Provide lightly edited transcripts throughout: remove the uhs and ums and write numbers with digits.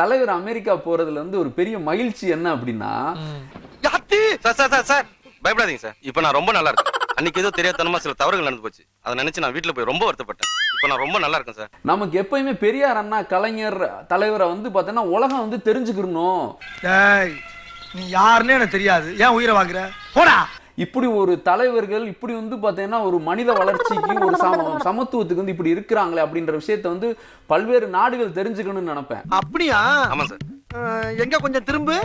தலைவர் அமெரிக்கா போறதுல வந்து ஒரு பெரிய மகிழ்ச்சி என்ன அப்படின்னா, சார் பயப்படாதீங்க சார். இப்ப நான் ரொம்ப நல்லா இருக்கேன். அன்னைக்கு ஏதோ தெரியாதனமா சில தவறுகள் நடந்து போச்சு. அதை நினைச்சு நான் வீட்டுல போய் ரொம்ப வருத்தப்பட்டேன். இப்ப நான் ரொம்ப நல்லா இருக்கேன் சார். நமக்கு எப்பயுமே பெரியார் அண்ணா கலைஞர் தலைவரை வந்து பார்த்தோன்னா உலகம் வந்து தெரிஞ்சுக்கணும். நீ யாருன்னு எனக்கு தெரியாது, ஏன் உயிரை வாங்குற போடா. இப்படி ஒரு தலைவர்கள் இப்படி வந்து பார்த்தீங்கன்னா ஒரு மனித வளர்ச்சிக்கு ஒரு சமத்துவத்துக்கு வந்து இப்படி இருக்கிறாங்களே அப்படின்ற விஷயத்த வந்து பல்வேறு நாடுகள் தெரிஞ்சுக்கணும்னு நினைப்பேன். அப்படியா? ஆமா சார். எங்க கொஞ்சம் திரும்ப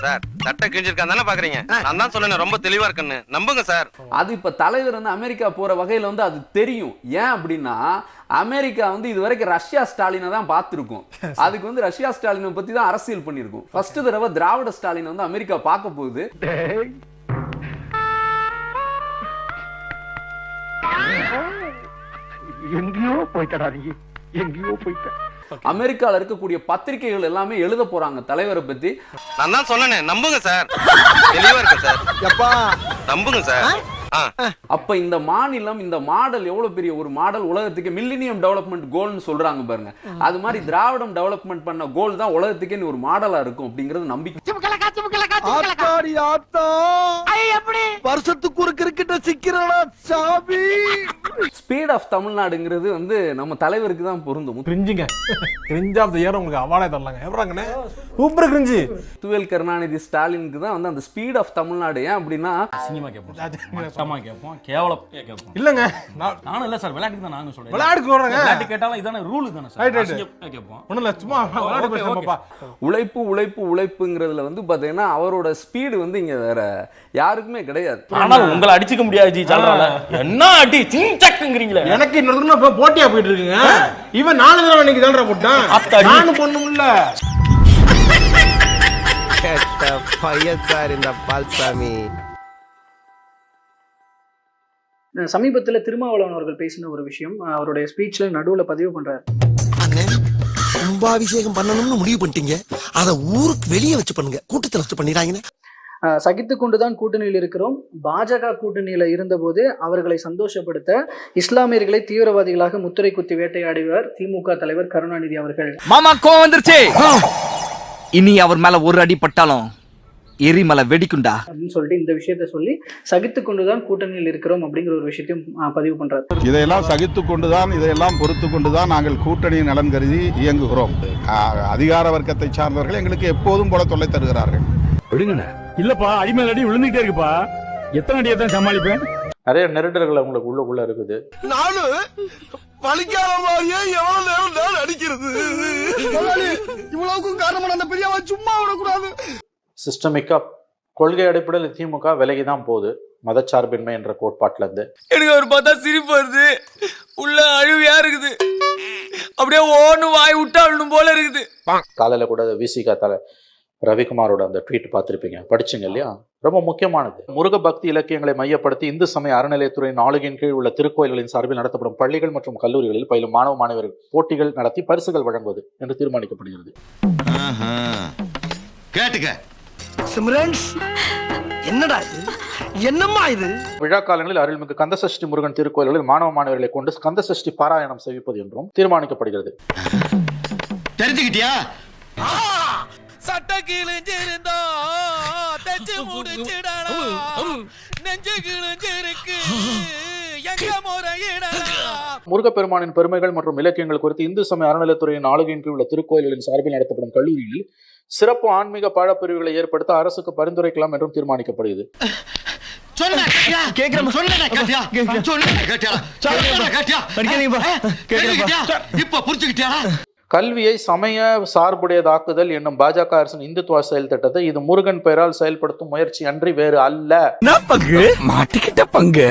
சார். சட்டை கிழிஞ்சிருக்கான் தானே பாக்குறீங்க. நான் தான் சொன்னேன் ரொம்ப தெளிவா இருக்குன்னு. நம்புங்க சார். அது இப்ப தலைவர் வந்து அமெரிக்கா போற வகையில வந்து அது தெரியும். ஏன் அப்படின்னா அமெரிக்கா வந்து இது வரைக்கும் ரஷ்யா ஸ்டாலினை தான் பார்த்திருக்கும். அதுக்கு வந்து ரஷ்யா ஸ்டாலினை பத்தி தான் அரசியல் பண்ணிருக்கும். ஃபர்ஸ்ட் தடவை திராவிட ஸ்டாலினை வந்து அமெரிக்கா பார்க்க போகுது. எங்கேயோ போயிட்டடா நீ, எங்கேயோ போயிட்ட. அமெரிக்கால இருக்கக்கூடிய பத்திரிகைகள் எல்லாமே எழுத போறாங்க தலைவரை பத்தி. நான் தான் சொன்னேன் நம்புங்க சார். தெளிவா இருக்கு சார். எப்பா நம்புங்க சார். அப்ப இந்த மாநிலம் இந்த மாடல் எவ்வளவு பெரிய ஒரு மாடல், உலகத்துக்கு மில்லினியம் டெவலப்மெண்ட் கோல்னு சொல்றாங்க பாருங்க. அது மாதிரி திராவிடம் டெவலப்மெண்ட் பண்ண கோல் தான் உலகத்துக்கே ஒரு மாடலா இருக்கும் அப்படிங்கிறது நம்பிக்கை. வருஷத்துக்கு ஒரு கிரிக்கெட்ட சிக்கிறடா சாமி. ஸ்பீட் ஆஃப் தமிழ்நாடுங்கிறது வந்து நம்ம தலைவருக்கு தான் பொருந்தும். கிரிஞ்சுங்க, கிரிஞ்ச் ஆஃப் தி இயர் உங்களுக்கு அவார்டே தரலாங்க. எப்பறாங்கண்ணே சூப்பர் கிரிஞ்சு. துவேல் கருணாநிதி ஸ்டாலினுக்கு தான் வந்து அந்த ஸ்பீட் ஆஃப் தமிழ்நாடு. ஏன் அப்படின்னா சினிமா கேட்போம், மட்டமா கேட்போம், கேவலம் கேட்போம். இல்லங்க நானும் இல்ல சார், விளையாட்டுக்கு தான் நானும் சொல்றேன். விளையாட்டுக்கு வர்றங்க. விளையாட்டு கேட்டாலும் இதான ரூல் தானே சார். கேட்போம். ஒண்ணும் இல்ல, சும்மா விளையாட்டு பேசுறப்பா. உழைப்பு உழைப்பு உழைப்புங்கிறதுல வந்து பாத்தீங்கன்னா அவரோட ஸ்பீடு வந்து இங்க வேற யாருக்குமே கிடையாது. ஆனா உங்களை அடிச்சுக்க முடியாது ஜி. சொல்றாங்க என்ன அடி சிங்சக்குங்கறீங்களே. எனக்கு இன்னொரு போட்டியா போயிட்டு இருக்குங்க. இவன் 4 தடவை இன்னைக்கு தான்டா போட்டான். நானும் பொண்ணும் இல்ல. கேட்ட பையன் சார் இந்த பால்சாமி. சமீபத்தில் திருமாவளவன் அவர்கள் பேசின ஒரு விஷயம் அவருடைய ஸ்பீச்ல நடுவுல பதிவு பண்றாரு. கும்பாபிஷேகம் பண்ணணும்னு முடிவு பண்ணிட்டீங்க, அதை ஊருக்கு வெளியே வச்சு பண்ணுங்க, கூட்டத்தில் வச்சு பண்ணிடுறாங்க. சகித்து கொண்டுதான் கூட்டணியில் இருக்கிறோம். பாஜக கூட்டணியில இருந்தபோது அவர்களை சந்தோஷப்படுத்த இஸ்லாமியர்களை தீவிரவாதிகளாக முத்திரை குத்தி வேட்டையாடிவர் திமுக தலைவர் கருணாநிதி அவர்கள். மாமா கோவம் வந்துருச்சு, இனி அவர் மேல ஒரு அடி பட்டாலும் எரிமலை வெடிக்குண்டா அப்படின்னு சொல்லிட்டு இந்த விஷயத்த சொல்லி சகித்து கொண்டுதான் கூட்டணியில் இருக்கிறோம் அப்படிங்கிற ஒரு விஷயத்தையும் பதிவு பண்றாரு. இதையெல்லாம் சகித்து கொண்டுதான், இதையெல்லாம் பொறுத்து கொண்டுதான் நாங்கள் கூட்டணி நலன் கருதி இயங்குகிறோம். அதிகார வர்க்கத்தை சார்ந்தவர்கள் எங்களுக்கு எப்போதும் போல தொல்லை தருகிறார்கள். இல்லப்பா, அடிமேல் அடி விழுந்துட்டே இருக்குப்பா. எத்தனை அடியை தான் சமாளிப்பேன்? நிறைய நெருடல்கள் உங்களுக்கு உள்ளுக்குள்ள இருக்குது. நானும் பழிக்காத மாதிரியே எவ்வளவு நேரம் நான் அடிக்கிறது. இவ்வளவுக்கும் காரணமான அந்த பெரியவா சும்மா விடக்கூடாது. சிஸ்டமிக்கா கொள்கை அடிப்படையில் திமுக விலகி தான் போகுது மதச்சார்பின்மை என்ற கோட்பாட்டுல இருந்து. எனக்கு அவர் பார்த்தா சிரிப்பு வருது, உள்ள அழுவியா இருக்குது, அப்படியே ஓன்னு வாய் விட்டாலும் போல இருக்குது. காலையில கூட விசிகா தலை ரவிக்குமாரோட அந்த ட்வீட் பார்த்திருப்பீங்க, படிச்சுங்க இல்லையா? ரொம்ப முக்கியமானது. முருக பக்தி இலக்கியங்களை மையப்படுத்தி இந்து சமய அறநிலையத்துறையின் ஆளுகையின் கீழ் உள்ள திருக்கோயில்களின் சார்பில் நடத்தப்படும் பள்ளிகள் மற்றும் கல்லூரிகளில் பயிலும் மாணவ மாணவர்கள் போட்டிகள் நடத்தி பரிசுகள் வழங்குவது என்று தீர்மானிக்கப்படுகிறது. கேட்டுக்க சிம்ரன்ஸ், என்னடா இது, என்னம்மா இது? விழா காலங்களில் அருள்மிகு கந்தசஷ்டி முருகன் திருக்கோயில்களில் மாணவ மாணவர்களை கொண்டு கந்தசஷ்டி பாராயணம் செய்விப்பது என்றும் தீர்மானிக்கப்படுகிறது. தெரிஞ்சுக்கிட்டியா? சட்ட கிழிஞ்சிருந்தா தச்சு முடிச்சிடா, நெஞ்சு கிழிஞ்சிருக்கு எங்க முறையிடா. முருகப்பெருமானின் பெருமைகள் மற்றும் இலக்கியங்கள் குறித்து இந்து சமய அறநிலையத்துறையின் ஆளுகையின் கீழ் உள்ள திருக்கோயில்களின் சார்பில் நடத்தப்படும் கல்லூரியில் சிறப்பு ஆன்மீக பாடப்பிரிவுகளை ஏற்படுத்த அரசுக்கு பரிந்துரைக்கலாம் என்றும் தீர்மானிக்கப்படுகிறது. கல்வியை சமய சார்புடையதாக்குதல் என்னும் பாஜக அரசின் இந்துத்துவ செயல் திட்டத்தை இது முருகன் பெயரால் செயல்படுத்தும் முயற்சி அன்றி வேறு அல்ல. மாட்டிக்கிட்ட பங்கு.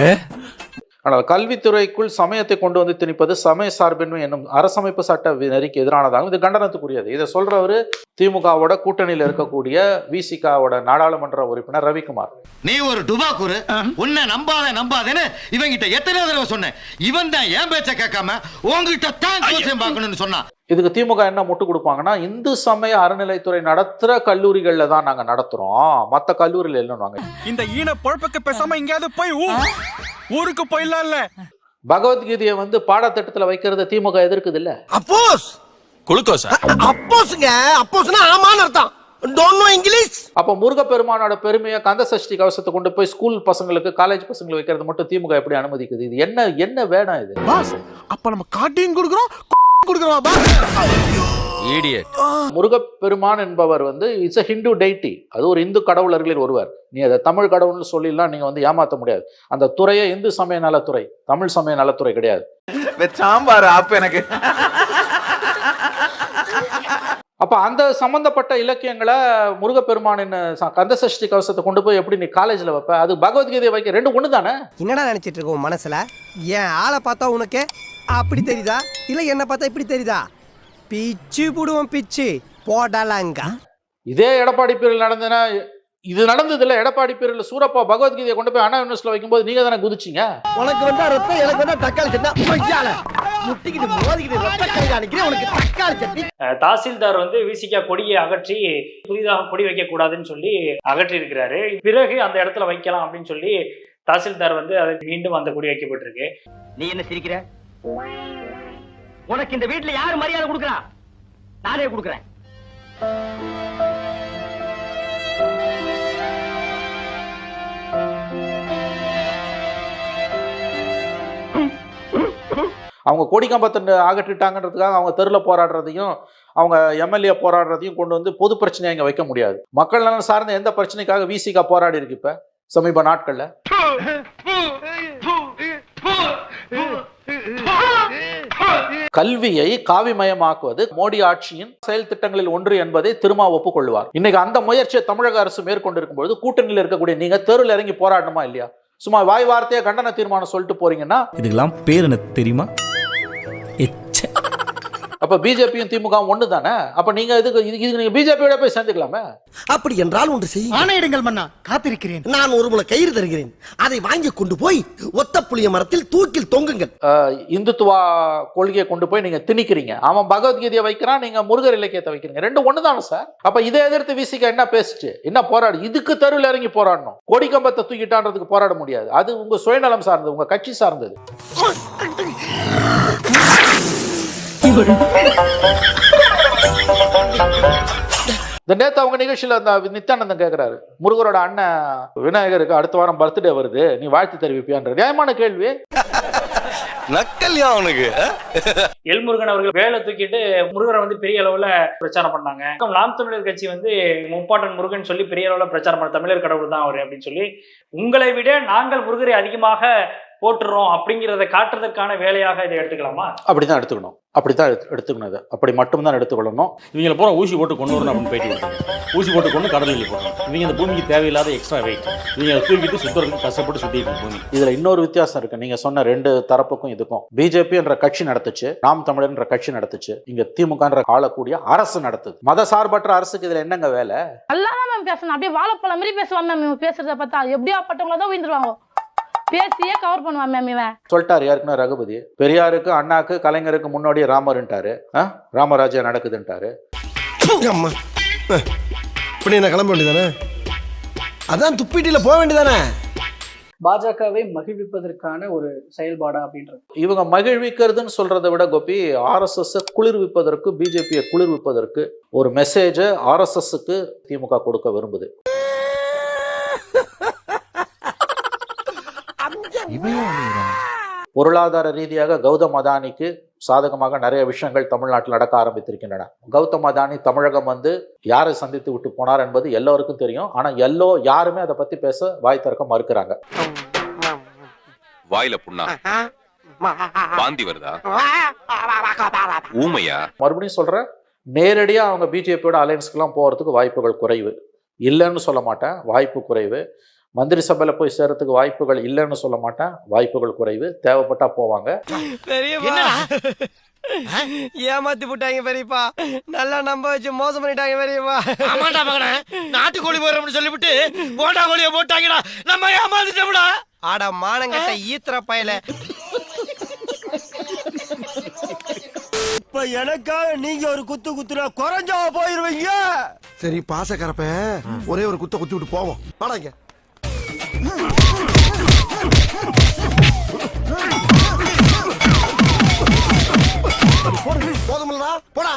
ஆனால் கல்வித்துறைக்குள் சமயத்தை கொண்டு வந்து திணிப்பது சமய சார்பின்மை என்னும் அரசமைப்பு சட்ட நெறிக்கு எதிரானதாகும். இது கண்டனத்துக்குரியது. இதை சொல்றவரு திமுகவோட கூட்டணியில் இருக்கக்கூடிய விசிகாவோட நாடாளுமன்ற உறுப்பினர் ரவிக்குமார். நீ ஒரு டுபாக்கூரு, உன்னை நம்பாதேன்னு இவங்கிட்ட எத்தனை தடவை சொன்னேன். இவன் தான் என் பேச்ச கேட்காம உங்ககிட்ட தான் கோச்சம் பார்க்கணும்னு சொன்னான். இதுக்கு திமுக என்ன முட்டு கொடுப்பாங்கன்னா, இந்து சமய அறநிலைத்துறை நடத்துற கல்லூரிகள்ல தான் நாங்க நடத்துறோம், மத்த கல்லூரியில இல்லைன்னு. இந்த ஈன பொழப்புக்கு பேசாம எங்கேயாவது போய் ஊருக்கு போயிடலாம். இல்ல பகவத்கீதையை வந்து பாடத்திட்டத்துல வைக்கிறத திமுக எதிர்க்குது இல்ல. அப்போஸ் குளுக்கோஸா? அப்போஸ்ங்க அப்போஸ்னா ஆமான்னு அர்த்தம். Don't know English. அப்ப முருகப்பெருமானோட பெருமையை கந்த சஷ்டி கவசத்தை கொண்டு போய் ஸ்கூல் பசங்களுக்கு காலேஜ் பசங்களுக்கு வைக்கிறது மட்டும் திமுக எப்படி அனுமதிக்குது? இது என்ன வேணும் இது? பாஸ் அப்ப நம்ம காட்டியும் கொடுக்குறோம் கொடுக்குறோம் பாஸ். இடியட். முருகப்பெருமான் என்பவர் வந்து இட்ஸ் a ஹிந்து டெய்டி. அது ஒரு இந்து கடவுளர்களில் ஒருவர். நீ அதை தமிழ் கடவுள்னு சொல்லிடலாம், நீங்க வந்து ஏமாத்த முடியாது. அந்த துறையே இந்து சமய நலத்துறை, தமிழ் சமய நலத்துறை கிடையாது. சாம்பார் அப்ப எனக்கு அப்ப அந்த சம்பந்தப்பட்ட இலக்கியங்களை முருகப்பெருமானின் கந்த சஷ்டி கவசத்தை கொண்டு போய் எப்படி நீ காலேஜ்ல வைப்ப? அது பகவத்கீதையை வைக்க ரெண்டு ஒண்ணு தானே? என்னடா நினைச்சிட்டு இருக்க உன் மனசுல? ஏன் ஆளை பார்த்தா உனக்கு அப்படி தெரியுதா இல்ல என்ன பார்த்தா இப்படி தெரியுதா? பிச்சு புடுவோம் பிச்சு போடலாங்க. இதே எடப்பாடி பேரில் நடந்ததுன்னா இது நடந்தது இல்ல. எடப்பாடி பேரில் சூரப்பா பகவத்கீதையை கொண்டு போய் அண்ணா யூனிவர்சிட்டியில வைக்கும்போது நீங்க தானே குதிச்சிங்க. உனக்கு வந்தா ரத்தம் எனக்கு வந்தா தக்காளி சட்னி மொய்யால முட்டிக்கிட்டு மோதிக்கிட்டு ரத்த கை அடிக்கிறேன் உனக்கு தக்காளி சட்னி. தாசில்தார் வந்து விசிகா கொடியை அகற்றி புதிதாக கொடி வைக்க கூடாதுன்னு சொல்லி அகற்றி இருக்கிறாரு. பிறகு அந்த இடத்துல வைக்கலாம் அப்படின்னு சொல்லி தாசில்தார் வந்து அதை மீண்டும் அந்த கொடி வைக்கப்பட்டிருக்கு. நீ என்ன சிரிக்கிற? உனக்கு இந்த வீட்டுல யாரு மரியாதை கொடுக்கறா? நானே கொடுக்கறேன். அவங்க கொடிக்கம்பத்தை அகற்றிட்டாங்கன்றதுக்காக அவங்க தெருல போராடுறதையும் அவங்க எம்எல்ஏ போராடுறதையும் கொண்டு வந்து பொது பிரச்சனையை இங்க வைக்க முடியாது. மக்கள் நலன் சார்ந்த எந்த பிரச்சனைக்காக விசிகா போராடி இருக்கு இப்ப சமீப நாட்கள்ல? கல்வியை காவிமயமாக்குவது மோடி ஆட்சியின் செயல் திட்டங்களில் ஒன்று என்பதை திருமா ஒப்புக்கொள்வார். இன்னைக்கு அந்த முயற்சியை தமிழக அரசு மேற்கொண்டு இருக்கும்போது கூட்டணியில் இருக்கக்கூடிய நீங்க தெருவில் இறங்கி போராடணுமா இல்லையா? சும்மா வாய் வார்த்தையா கண்டன தீர்மானம் சொல்லிட்டு போறீங்கன்னா இதுக்கெல்லாம் பேர் எனக்கு தெரியுமா? அப்ப பிஜேபியும் திமுக ஒண்ணு தானே? அப்ப நீங்க இதுக்கு நீங்க பிஜேபியோட போய் சேர்ந்துக்கலாமே. அப்படி என்றால் ஒன்று செய். ஆணையிடுங்கள் மன்னா, காத்திருக்கிறேன். நான் ஒரு முளை கயிறு தருகிறேன், அதை வாங்கி கொண்டு போய் ஒத்த புளிய மரத்தில் தூக்கில் தொங்குங்கள். இந்துத்துவா கொள்கையை கொண்டு போய் நீங்க திணிக்கிறீங்க. அவன் பகவத்கீதையை வைக்கிறான், நீங்க முருகர் இலக்கியத்தை வைக்கிறீங்க. ரெண்டு ஒண்ணு தானே சார்? அப்ப இதை எதிர்த்து விசிக என்ன பேசிச்சு, என்ன போராடு? இதுக்கு தெருவில் இறங்கி போராடணும். கொடிக்கம்பத்தை தூக்கிட்டான்றதுக்கு போராட முடியாது. அது உங்க சுயநலம் சார்ந்தது, உங்க கட்சி சார்ந்தது. இந்த நேத்து அவங்க நிகழ்ச்சியில அந்த நித்யானந்தன் கேட்கிறாரு, முருகரோட அண்ணன் விநாயகருக்கு அடுத்த வாரம் பர்த்டே வருது, நீ வாழ்த்து தெரிவிப்பியான்ற நியாயமான கேள்வி. நக்கல்யா அவனுக்கு. எல்முருகன் அவர்கள் வேலை தூக்கிட்டு முருகரை வந்து பெரிய அளவுல பிரச்சாரம் பண்ணாங்க. நாம் தமிழர் கட்சி வந்து முப்பாட்டன் முருகன் சொல்லி பெரிய அளவுல பிரச்சாரம் பண்ண, தமிழர் கடவுள் தான் அவரு அப்படின்னு சொல்லி, உங்களை விட நாங்கள் முருகரை அதிகமாக போட்டுறோம் அப்படிங்கிறத காட்டுறதுக்கான வேலையாக இதை எடுத்துக்கலாமா? அப்படிதான் எடுத்துக்கணும். அப்படித்தான் எடுத்துக்கணும். இதை அப்படி மட்டும்தான் எடுத்துக்கொள்ளணும். இவங்களை பூரா ஊசி போட்டு கொண்டு வரணும் அப்படின்னு பேட்டி கொடுத்தாங்க. ஊசி போட்டு கொண்டு கடலில் போட்டோம். இவங்க இந்த பூமிக்கு தேவையில்லாத எக்ஸ்ட்ரா வெயிட். இவங்க தூக்கிட்டு சுத்தறதுக்கு கஷ்டப்பட்டு சுத்திட்டு பூமி. இதுல இன்னொரு வித்தியாசம் இருக்கு. நீங்க சொன்ன ரெண்டு தரப்புக்கும் இதுக்கும். பிஜேபி என்ற கட்சி நடத்துச்சு, நாம் தமிழர் என்ற கட்சி நடத்துச்சு, இங்க திமுக என்ற ஆளக்கூடிய அரசு நடத்துது. மத சார்பற்ற அரசுக்கு இதுல என்னங்க வேலை? எல்லாம் மேம் பேசணும். அப்படியே வாழைப்பழம் மாதிரி பேசுவாங்க மேம். பேசுறத பார்த்தா எப்படியா பட்டவங்கள தான் உயிர்ந்துருவாங்க. பேசியே கவர் பண்ணுவான் மேம். இவன் சொல்லிட்டாரு ஏற்கனவே ரகுபதி, பெரியாருக்கு அண்ணாக்கு கலைஞருக்கு முன்னாடி ராமர்ன்ட்டாரு, ராமராஜ்யம் நடக்குதுன்ட்டாரு. இப்படி என்ன கிளம்ப வேண்டியதானே? அதான் துப்பிட்டில போக வேண்டியதானே? பாஜகவை மகிழ்விப்பதற்கான ஒரு செயல்பாடா அப்படின்றது. இவங்க மகிழ்விக்கிறதுன்னு சொல்றதை விட கோபி, ஆர்எஸ்எஸ் குளிர்விப்பதற்கு, பிஜேபியை குளிர்விப்பதற்கு ஒரு மெசேஜ் ஆர்எஸ்எஸ்க்கு திமுக கொடுக்க விரும்புது. பொருளாதார ரீதியாக கௌதம் அதானிக்கு சாதகமாக நிறைய விஷயங்கள் தமிழ்நாட்டில் நடக்க ஆரம்பித்திருக்கின்றன. கௌதம் அதானி தமிழகம் வந்து யாரை சந்தித்து விட்டு போனார் என்பது எல்லோருக்கும் தெரியும். ஆனா யாருமே அதை பத்தி பேச வாய் திறக்க மறுக்கிறாங்க. வாயில புண்ணா, வாந்தி வருதா, ஊமையா? மறுபடியும் சொல்றேன், நேரடியா அவங்க பிஜேபியோட அலையன்ஸ்க்கெல்லாம் போறதுக்கு வாய்ப்புகள் குறைவு. இல்லைன்னு சொல்ல மாட்டேன், வாய்ப்பு குறைவு. மந்திரி சபையில போய் சேர்றதுக்கு வாய்ப்புகள் இல்லைன்னு சொல்ல மாட்டேன், வாய்ப்புகள் குறைவு. தேவைப்பட்டா போவாங்க. ஏமாத்தி போட்டாங்க பெரியப்பா, நல்லா நம்ப வச்சு மோசம் பண்ணிட்டாங்க பெரியப்பா. ஆமாடா மகனே, நாட்டுக்கோழி போறோம்னு சொல்லிவிட்டு போட்டா கோழியை போட்டாங்கடா, நம்ம ஏமாத்திட்டோம்டா. ஆட மானங்கட்ட ஈத்திர பயல. இப்ப எனக்காக நீங்க ஒரு குத்து குத்துனா குறைஞ்சா போயிருவீங்க. சரி பாசக்கரப்ப ஒரே ஒரு குத்த குத்தி விட்டு போவோம். வாடாங்க. போதுமில்லடா போடா.